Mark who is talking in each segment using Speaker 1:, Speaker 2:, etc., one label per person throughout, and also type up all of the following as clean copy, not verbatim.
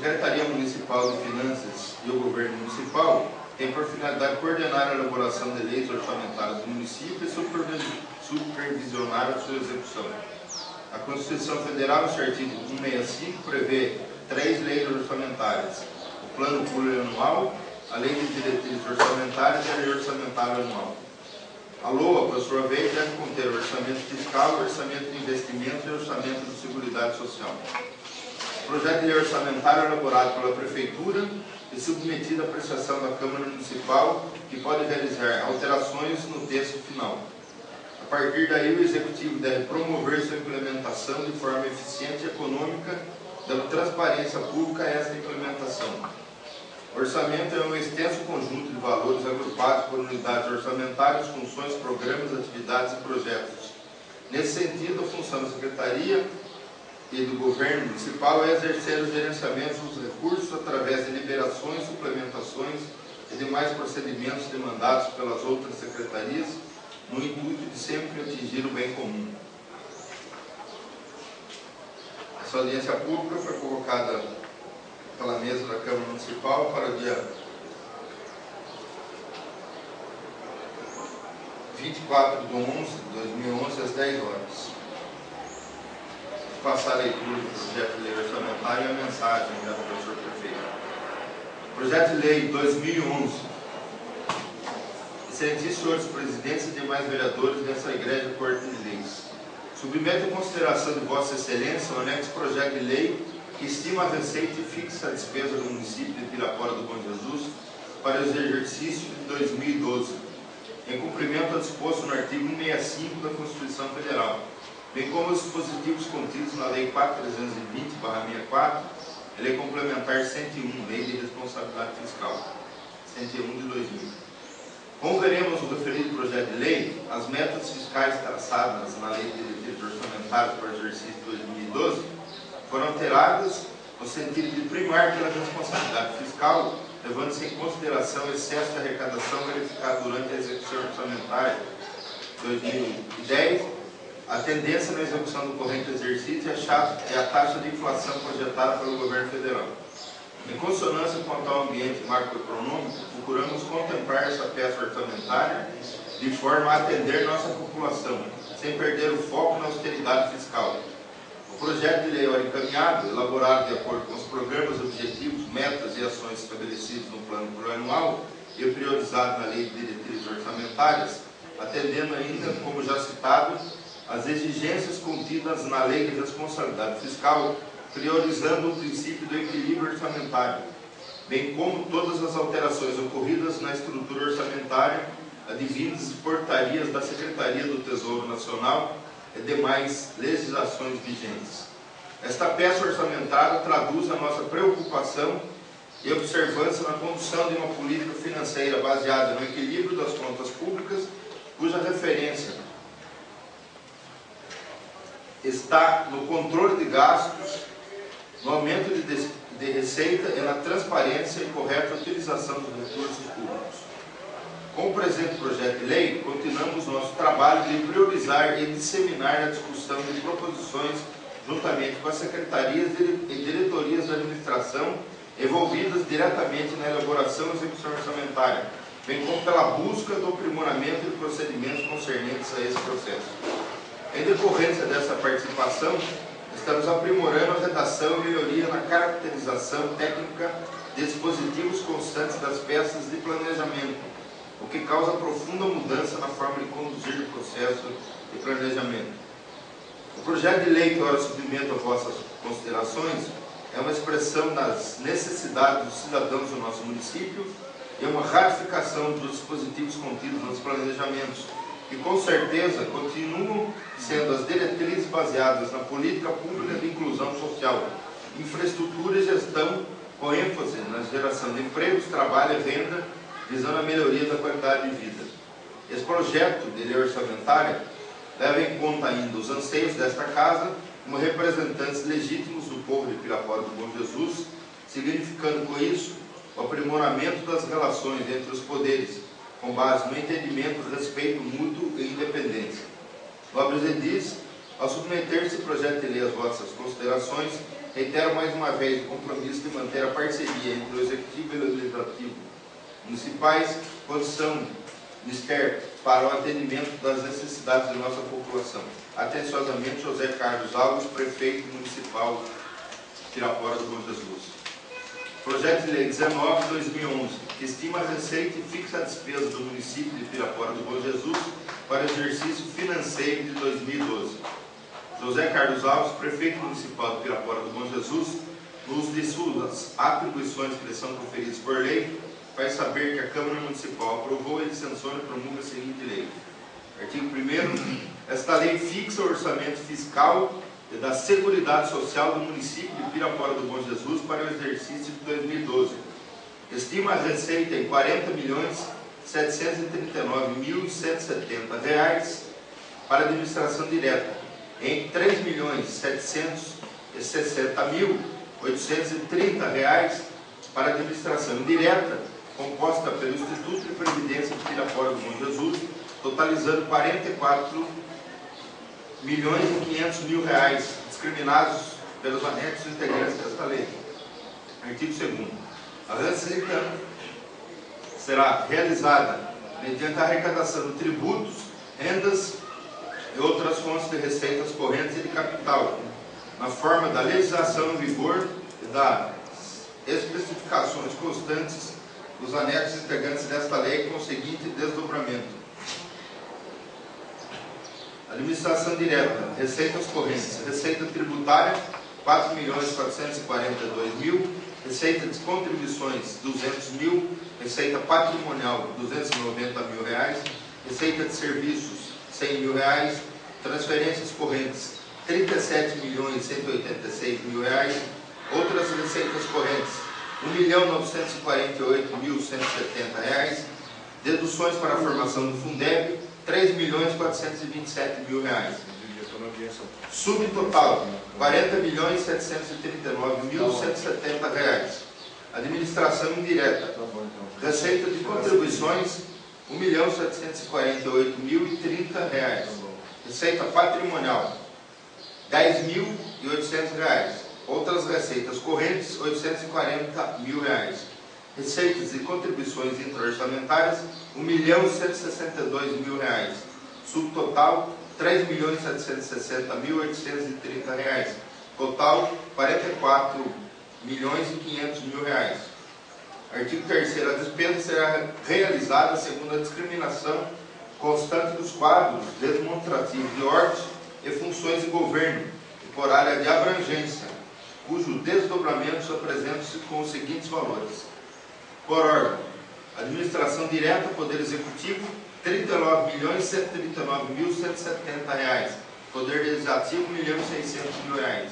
Speaker 1: Secretaria Municipal de Finanças e o Governo Municipal tem por finalidade coordenar a elaboração de leis orçamentárias do município e supervisionar a sua execução. A Constituição Federal, no seu artigo 165, prevê 3 leis orçamentárias: o Plano Plurianual, a Lei de Diretrizes Orçamentárias e a Lei Orçamentária Anual. A LOA, por sua vez, deve conter o orçamento fiscal, o orçamento de investimento e o orçamento de seguridade social. O projeto de lei orçamentário é elaborado pela Prefeitura e submetido à apreciação da Câmara Municipal, que pode realizar alterações no texto final. A partir daí, o Executivo deve promover sua implementação de forma eficiente e econômica, dando transparência pública a essa implementação. O orçamento é um extenso conjunto de valores agrupados por unidades orçamentárias, funções, programas, atividades e projetos. Nesse sentido, a função da Secretaria e do Governo Municipal é exercer o gerenciamento dos recursos através de liberações, suplementações e demais procedimentos demandados pelas outras secretarias, no intuito de sempre atingir o bem comum. Essa audiência pública foi convocada pela mesa da Câmara Municipal para o dia 24 de 11 de 2011, às 10 horas. Vou passar a leitura do projeto de lei orçamentário e a mensagem do professor prefeito. Projeto de lei 2011. Excelentíssimos senhores presidentes e demais vereadores dessa Igreja Corte de Leis. Submeto em consideração de Vossa Excelência o anexo projeto de lei que estima a receita e fixa a despesa do município de Pirapora do Bom Jesus para o exercício de 2012, em cumprimento ao disposto no artigo 165 da Constituição Federal, bem como os dispositivos contidos na Lei 4.320/64, a Lei Complementar 101, Lei de Responsabilidade Fiscal, 101 de 2000. Como veremos no referido projeto de lei, as metas fiscais traçadas na Lei de Diretrizes Orçamentárias para o exercício de 2012 foram alteradas no sentido de primar pela responsabilidade fiscal, levando-se em consideração o excesso de arrecadação verificado durante a execução orçamentária de 2010, a tendência na execução do corrente exercício e a taxa de inflação projetada pelo governo federal. Em consonância com o atual ambiente macroeconômico, procuramos contemplar essa peça orçamentária de forma a atender nossa população, sem perder o foco na austeridade fiscal. O projeto de lei ora encaminhado, elaborado de acordo com os programas, objetivos, metas e ações estabelecidos no plano plurianual e priorizado na Lei de Diretrizes Orçamentárias, atendendo ainda, como já citado, as exigências contidas na Lei de Responsabilidade Fiscal, priorizando o princípio do equilíbrio orçamentário, bem como todas as alterações ocorridas na estrutura orçamentária, advindas de portarias da Secretaria do Tesouro Nacional e demais legislações vigentes. Esta peça orçamentária traduz a nossa preocupação e observância na condução de uma política financeira baseada no equilíbrio das contas públicas, cuja referência está no controle de gastos, no aumento de receita e na transparência e correta utilização dos recursos públicos. Com o presente projeto de lei, continuamos nosso trabalho de priorizar e disseminar a discussão de proposições juntamente com as secretarias e diretorias da administração envolvidas diretamente na elaboração e execução orçamentária, bem como pela busca do aprimoramento de procedimentos concernentes a esse processo. Em decorrência dessa participação, estamos aprimorando a redação e melhoria na caracterização técnica de dispositivos constantes das peças de planejamento, o que causa profunda mudança na forma de conduzir o processo de planejamento. O projeto de lei que ora submeto a vossas considerações é uma expressão das necessidades dos cidadãos do nosso município e uma ratificação dos dispositivos contidos nos planejamentos, que com certeza continuam sendo as diretrizes baseadas na política pública de inclusão social, infraestrutura e gestão, com ênfase na geração de empregos, trabalho e renda, visando a melhoria da qualidade de vida. Esse projeto de lei orçamentária leva em conta ainda os anseios desta Casa como representantes legítimos do povo de Pirapora do Bom Jesus, significando com isso o aprimoramento das relações entre os poderes, com base no entendimento, respeito mútuo e independência. Nobres edis, ao submeter esse projeto de lei às vossas considerações, reitero mais uma vez o compromisso de manter a parceria entre o Executivo e o Legislativo municipais, condição mister para o atendimento das necessidades da nossa população. Atenciosamente, José Carlos Alves, Prefeito Municipal Pirapora do Bom Jesus. Projeto de Lei 19/2011, que estima a receita e fixa a despesa do município de Pirapora do Bom Jesus para o exercício financeiro de 2012. José Carlos Alves, Prefeito Municipal de Pirapora do Bom Jesus, no uso de suas atribuições que lhe são conferidas por lei, faz saber que a Câmara Municipal aprovou, ele sanciona e promulga a seguinte lei. Artigo 1º. Esta lei fixa o orçamento fiscal e da Seguridade Social do município de Pirapora do Bom Jesus para o exercício de 2012. Estima a receita em R$40.739.170 para administração direta, em R$3.760.830 para administração indireta, composta pelo Instituto de Previdência de Pirapora do Bom Jesus, totalizando R$44.500.000, discriminados pelos anexos integrantes desta lei. Artigo 2º. A receita será realizada mediante a arrecadação de tributos, rendas e outras fontes de receitas correntes e de capital, na forma da legislação em vigor e das especificações constantes dos anexos integrantes desta lei, com o seguinte desdobramento. Administração direta, receitas correntes, receita tributária, R$4.442.000, receita de contribuições, R$200.000, receita patrimonial, R$290.000, receita de serviços, R$100.000, transferências correntes, R$37.186.000, outras receitas correntes, R$1.948.170, deduções para a formação do Fundeb, R$3.427.000. Subtotal, R$40.739.170. Administração indireta. Receita de contribuições, R$1.748.030. Receita patrimonial, R$10.800. Outras receitas correntes, R$840.000. Receitas e contribuições intra-orçamentárias, R$1.162.000. Subtotal, R$3.760.830. Total, R$44.500.000. Artigo 3º. A despesa será realizada segundo a discriminação constante dos quadros demonstrativos de órgãos e funções de governo e por área de abrangência, cujo desdobramento apresenta-se com os seguintes valores. Por órgão: administração direta, Poder Executivo, R$39.139.170. Poder Legislativo, R$1.600.000.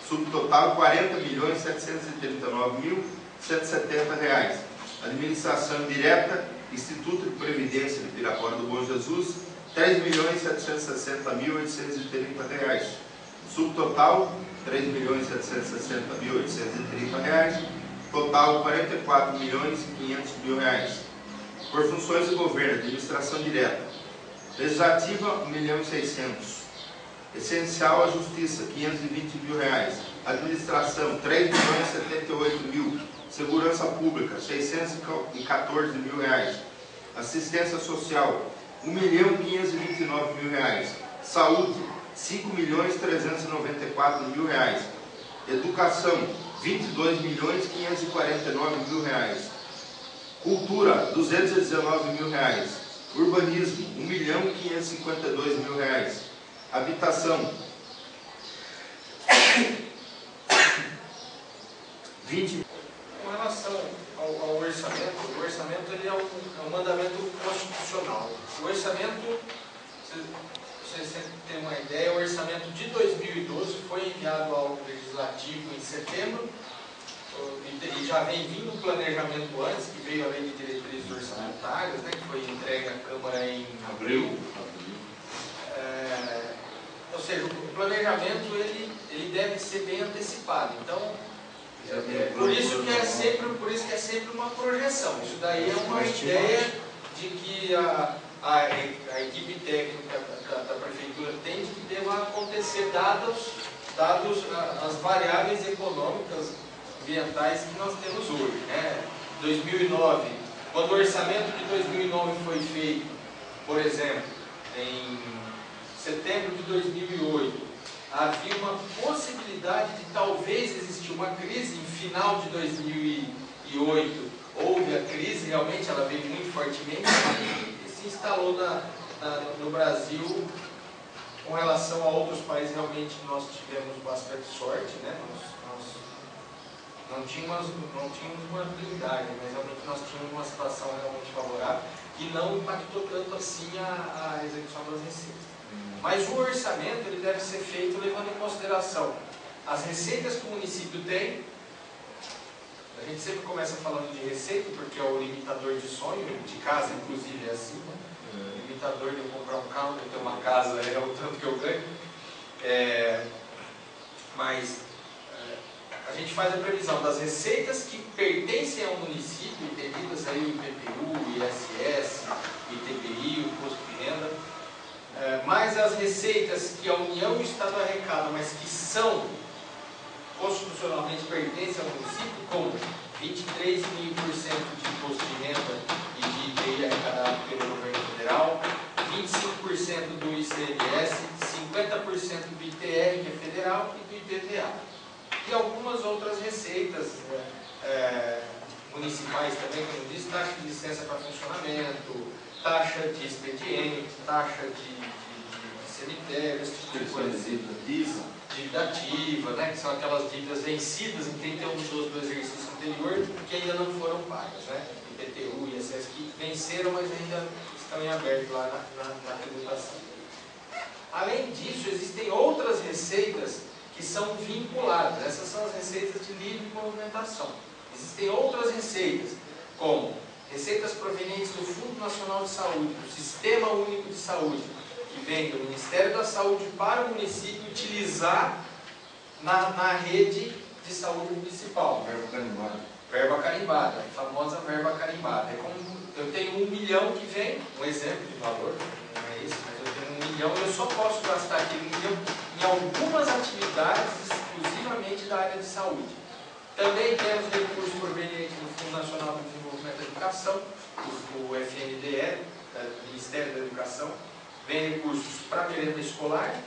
Speaker 1: Subtotal, R$40.739.170. Administração direta, Instituto de Previdência de Pirapora do Bom Jesus, R$3.760.830. Subtotal, R$3.760.830. Total, R$44.500.000. Por funções de governo, administração direta. Legislativa, R$1.600.000. Essencial à Justiça, R$520.000. Administração, R$3.078.000. Segurança Pública, R$614.000. Assistência Social, R$1.529.000. Saúde, R$5.394.000. Educação, R$22.549.000. Cultura, R$219.000. Urbanismo, R$1.552.000. Habitação, R$20.000.
Speaker 2: Com relação ao orçamento, o orçamento ele é um mandamento constitucional. O orçamento, vocês têm uma ideia, o orçamento de 2012 foi enviado ao Legislativo em setembro, e já vem vindo o planejamento antes, que veio a Lei de Diretrizes Orçamentárias, né, que foi entregue à Câmara em abril. Ou seja, o planejamento ele deve ser bem antecipado. Então, por isso que é sempre uma projeção. Isso daí é uma ideia de que a equipe técnica da Prefeitura tem de que deva acontecer dados dados as variáveis econômicas ambientais que nós temos hoje, né? 2009, quando o orçamento de 2009 foi feito, por exemplo, em setembro de 2008, havia uma possibilidade de talvez existir uma crise em final de 2008. Houve a crise, realmente ela veio muito fortemente e se instalou no Brasil. Com relação a outros países, realmente nós tivemos bastante sorte, né? Nós não tínhamos uma habilidade, mas realmente nós tínhamos uma situação realmente favorável que não impactou tanto assim a execução das receitas. Mas o orçamento ele deve ser feito levando em consideração as receitas que o município tem. A gente sempre começa falando de receita, porque é o limitador de sonho, de casa inclusive é assim, né? O limitador de eu comprar um carro, de eu ter uma casa, é o tanto que eu ganho. Mas a gente faz a previsão das receitas que pertencem ao município, entendidas aí o IPTU, o ISS, o ITBI, o imposto de renda, mais as receitas que a União e o Estado arrecadam, mas que são constitucionalmente pertencem ao município, como 23,5% de imposto de renda e de IPI arrecadado pelo governo federal, 25% do ICMS, 50% do ITR, que é federal, e do IPVA. E algumas outras receitas municipais também, como diz, taxa de licença para funcionamento, taxa de expediente, taxa de cemitério, esse tipo de coisa. Dívida ativa, né, que são aquelas dívidas vencidas em 31 de 12 do exercício anterior que ainda não foram pagas, né? IPTU e ISS que venceram, mas ainda estão em aberto lá na tributação. Além disso, existem outras receitas que são vinculadas. Essas são as receitas de livre movimentação. Existem outras receitas, como receitas provenientes do Fundo Nacional de Saúde, do Sistema Único de Saúde, que vem do Ministério da Saúde para o município utilizar na rede de saúde municipal.
Speaker 1: Verba carimbada.
Speaker 2: Verba carimbada, a famosa verba carimbada. É como eu tenho 1 milhão que vem, um exemplo de valor, não é isso, mas eu tenho 1 milhão e eu só posso gastar aquele 1 milhão em algumas atividades exclusivamente da área de saúde. Também temos recursos provenientes do Fundo Nacional de Desenvolvimento da Educação, o FNDE, do Ministério da Educação. Vem recursos para a merenda escolar,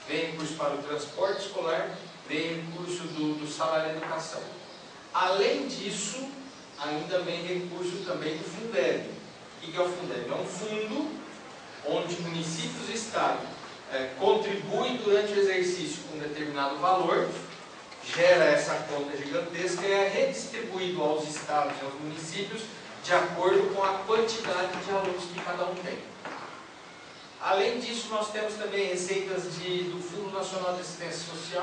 Speaker 2: vem recurso para o transporte escolar, vem recurso do salário da educação. Além disso, ainda vem recurso também do Fundeb. O que é o Fundeb? É um fundo onde municípios e Estado contribuem durante o exercício com um determinado valor, gera essa conta gigantesca e é redistribuído aos estados e aos municípios de acordo com a quantidade de alunos que cada um tem. Além disso, nós temos também receitas do Fundo Nacional de Assistência Social,